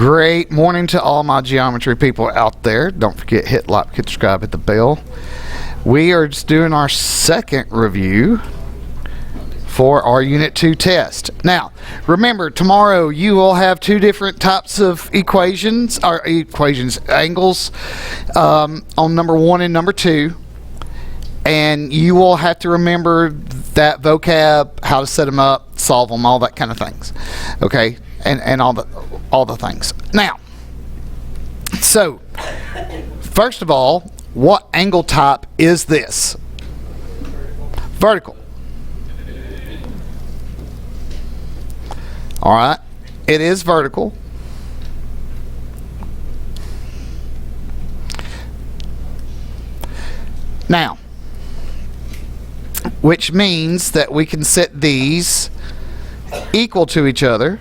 Great morning to all my geometry people out there. Don't forget, hit like, hit subscribe, hit the bell. We are just doing our second review for our Unit 2 test. Now, remember, tomorrow you will have two different types of angles on number 1 and number 2. And you will have to remember that vocab, how to set them up, solve them, all that kind of things. Okay? And all the things. Now, so first of all, what angle type is this? Vertical. All right, it is vertical. Now, which means that we can set these equal to each other.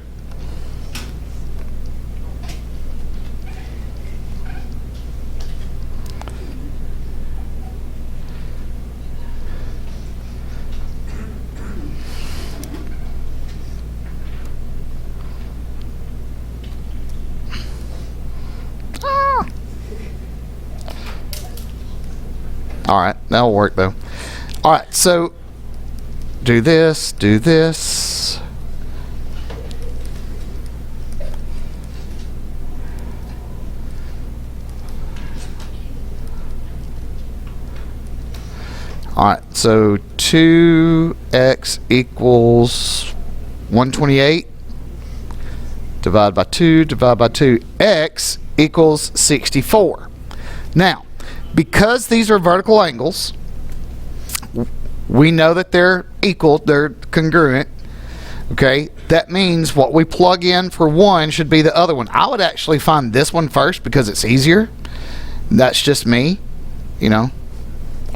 Alright, that'll work though. Alright, so do this. Alright, so 2x equals 128. Divide by 2. X equals 64. Now, because these are vertical angles, we know that they're equal, they're congruent. Okay, that means what we plug in for one should be the other one. I would actually find this one first because it's easier. That's just me, you know.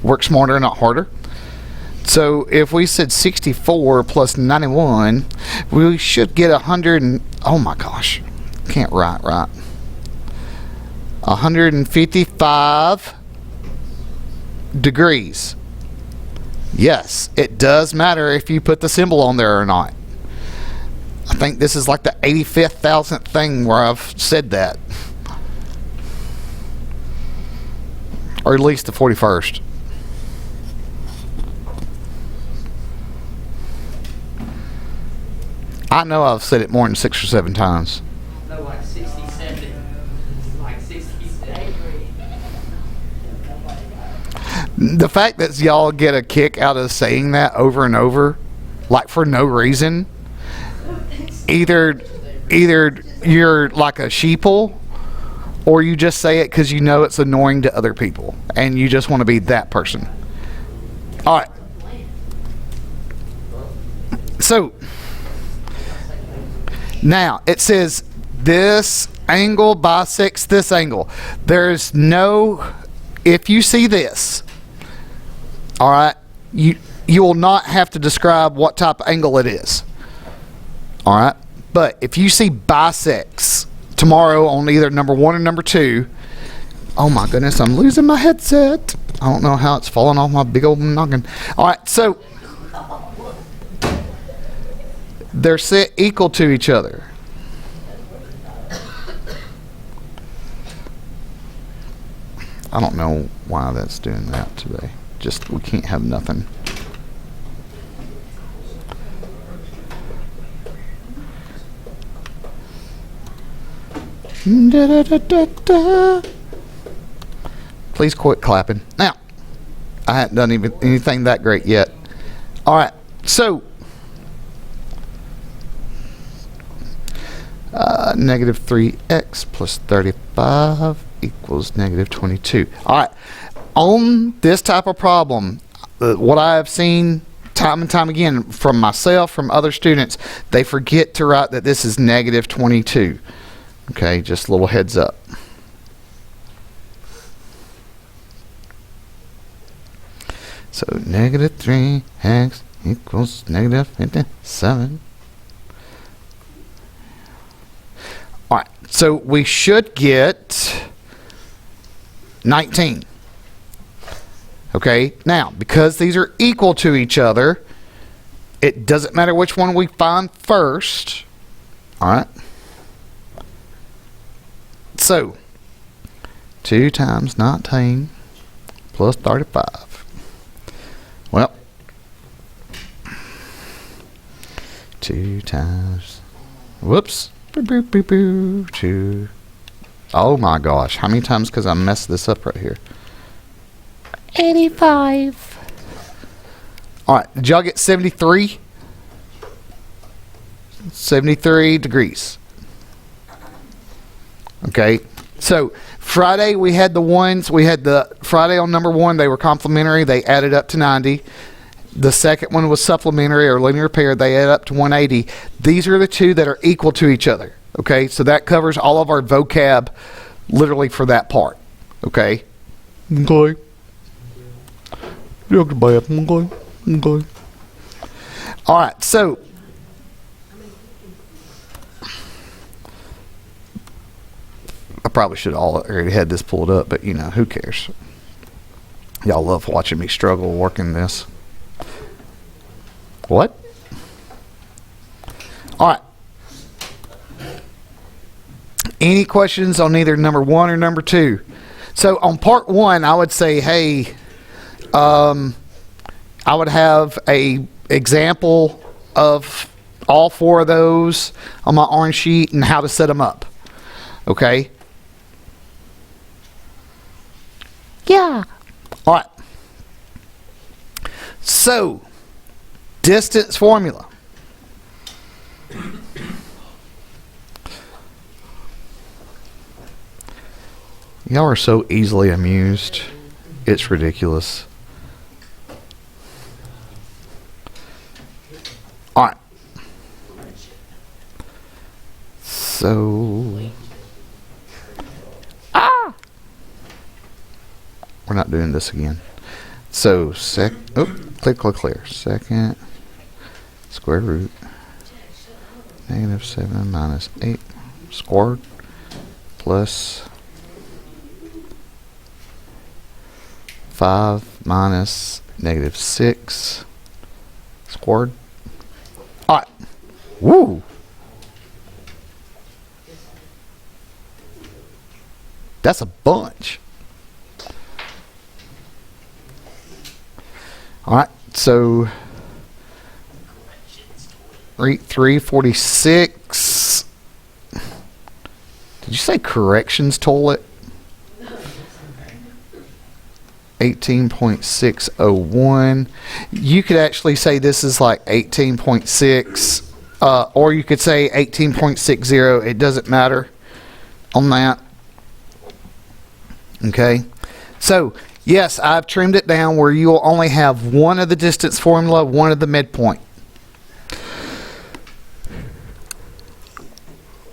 Work smarter, not harder. So if we said 64 plus 91, we should get 100 and, oh my gosh, can't write right. 155 degrees. Yes, it does matter if you put the symbol on there or not. I think this is like the 85,000th thing where I've said that. Or at least the 41st. I know I've said it more than 6 or 7 times. No, like 67. Like 67. The fact that y'all get a kick out of saying that over and over, like for no reason, either you're like a sheeple, or you just say it because you know it's annoying to other people, and you just want to be that person. All right. So now it says this angle bisects this angle. There's no, if you see this, all right, you will not have to describe what type of angle it is. All right, but if you see bisects tomorrow on either number 1 or number 2, oh my goodness, I'm losing my headset. I don't know how it's falling off my big old noggin. All right, so they're set equal to each other. I don't know why that's doing that today. Just, we can't have nothing. Da, da, da, da, da. Please quit clapping. Now, I haven't done anything that great yet. All right, so negative 3x plus 35 equals negative 22. All right, on this type of problem, what I have seen time and time again from myself, from other students, they forget to write that this is negative 22. Okay, just a little heads up. So negative 3x equals negative 57. All right, so we should get 19. Okay, now because these are equal to each other, it doesn't matter which one we find first. All right. so 2 times 19 plus 35. Well, 2 times, whoops, boo, boo, boo, boo, 2. Oh my gosh, how many times because I messed this up right here? 85. All right, did y'all get 73? 73 degrees. Okay, so Friday we had the ones, we had the Friday on number 1, they were complementary, they added up to 90. The second one was supplementary or linear pair, they add up to 180. These are the two that are equal to each other. Okay, so that covers all of our vocab literally for that part. Okay? Okay. Okay. All right, so I probably should have already had this pulled up, but you know, who cares? Y'all love watching me struggle working this. What? All right. Any questions on either number 1 or number 2? So on part 1, I would say, hey, I would have a example of all 4 of those on my orange sheet and how to set them up. Okay? Yeah. All right. So, distance formula. Y'all are so easily amused. It's ridiculous. All right. So, we're not doing this again. So, click clear. Second square root -7 minus 8 squared plus 5 minus -6 squared. All right. Woo. That's a bunch. All right. So 346. Did you say corrections toilet? 18.601. You could actually say this is like 18.6, or you could say 18.60. It doesn't matter on that. Okay. So, yes, I've trimmed it down where you'll only have one of the distance formula, one of the midpoint.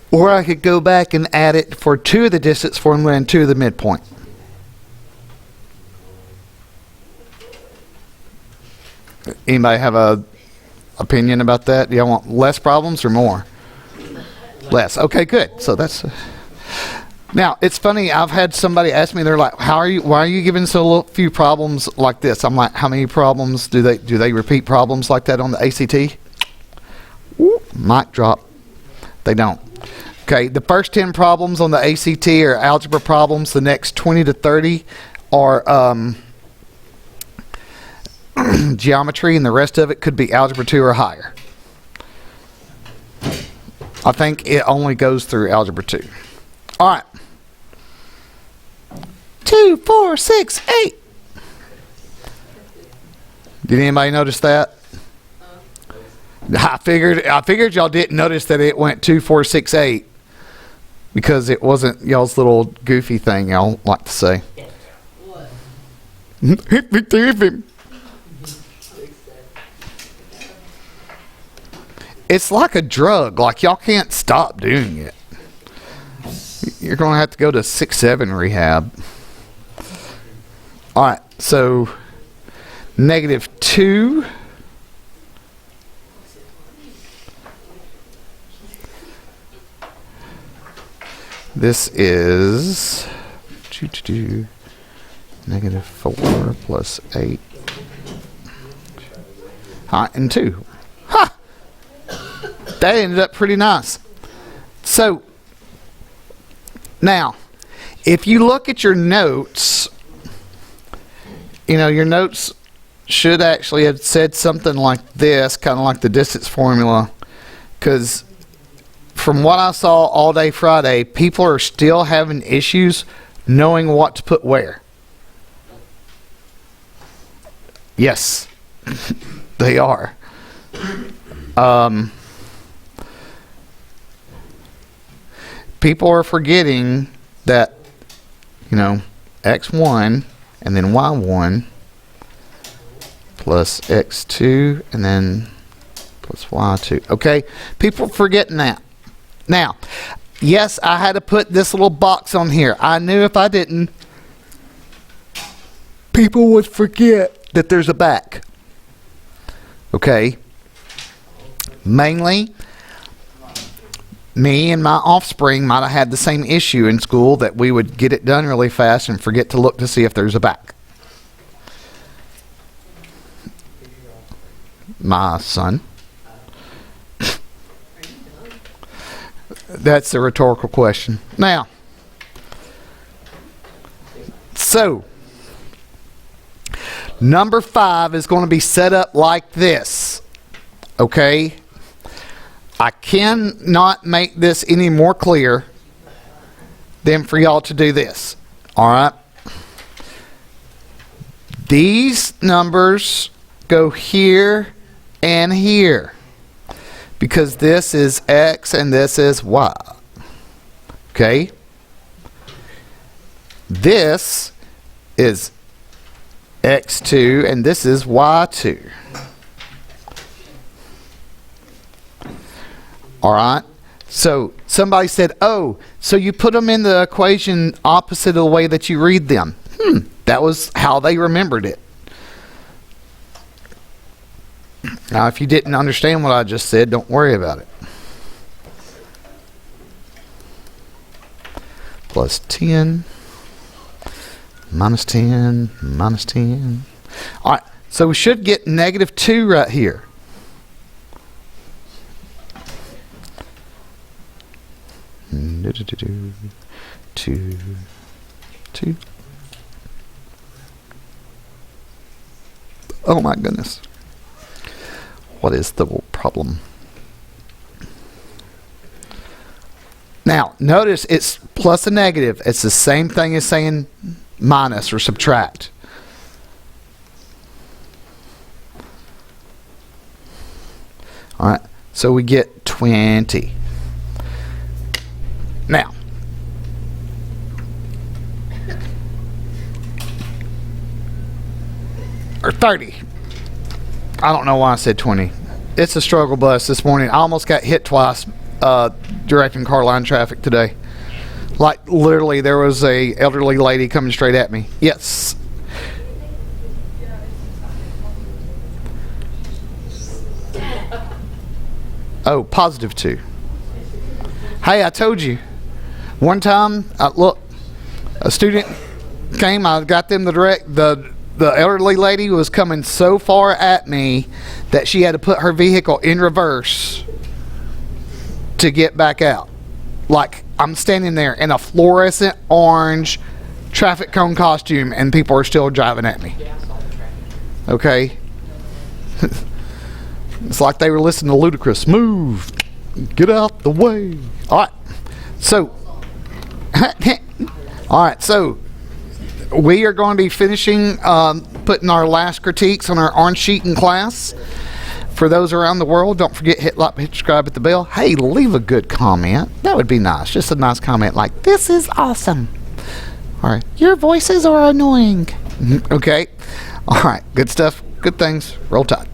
Or I could go back and add it for 2 of the distance formula and 2 of the midpoint. Anybody have a opinion about that? Do y'all want less problems or more? Less. Okay, good. So that's... Now, it's funny, I've had somebody ask me, they're like, why are you giving so few problems like this? I'm like, how many problems do they repeat problems like that on the ACT? Ooh, mic drop. They don't. Okay, the first 10 problems on the ACT are algebra problems. The next 20 to 30 are geometry, and the rest of it could be algebra 2 or higher. I think it only goes through algebra 2. All right. 2, 4, 6, 8. Did anybody notice that? I figured y'all didn't notice that it went 2, 4, 6, 8 because it wasn't y'all's little goofy thing y'all like to say. What? It's like a drug. Like y'all can't stop doing it. You're going to have to go to 6-7 rehab. All right, so -2. This is -4 plus 8. And 2. Ha! That ended up pretty nice. So, now, if you look at your notes, you know, your notes should actually have said something like this, kind of like the distance formula, because from what I saw all day Friday, people are still having issues knowing what to put where. Yes, they are. People are forgetting that, you know, x1 and then y1 plus x2 and then plus y2. Okay, people forgetting that. Now, yes, I had to put this little box on here. I knew if I didn't, people would forget that there's a back. Okay, mainly me and my offspring might have had the same issue in school, that we would get it done really fast and forget to look to see if there's a back. My son. That's a rhetorical question. Now, so number 5 is going to be set up like this. Okay? I cannot make this any more clear than for y'all to do this. All right? These numbers go here and here, because this is X and this is Y. Okay? This is X2 and this is Y2. Alright? So somebody said, oh, so you put them in the equation opposite of the way that you read them. That was how they remembered it. Now, if you didn't understand what I just said, don't worry about it. Plus 10, minus 10, minus 10. All right, so we should get negative 2 right here. Two. Oh my goodness. What is the problem? Now, notice it's plus a negative. It's the same thing as saying minus or subtract. All right, so we get 20. Now, or 30. I don't know why I said 20. It's a struggle bus this morning. I almost got hit twice directing car line traffic today. Like, literally, there was a elderly lady coming straight at me. Yes. Oh, positive 2. Hey, I told you. One time, look, a student came, I got them the elderly lady was coming so far at me that she had to put her vehicle in reverse to get back out. Like, I'm standing there in a fluorescent orange traffic cone costume and people are still driving at me. Okay? It's like they were listening to Ludacris. Move! Get out the way! Alright. So, alright, so we are going to be finishing putting our last critiques on our orange sheet in class. For those around the world, don't forget, hit like, hit subscribe, at the bell. Hey, leave a good comment. That would be nice. Just a nice comment like, this is awesome. All right. Your voices are annoying. Okay. All right. Good stuff. Good things. Roll Tide.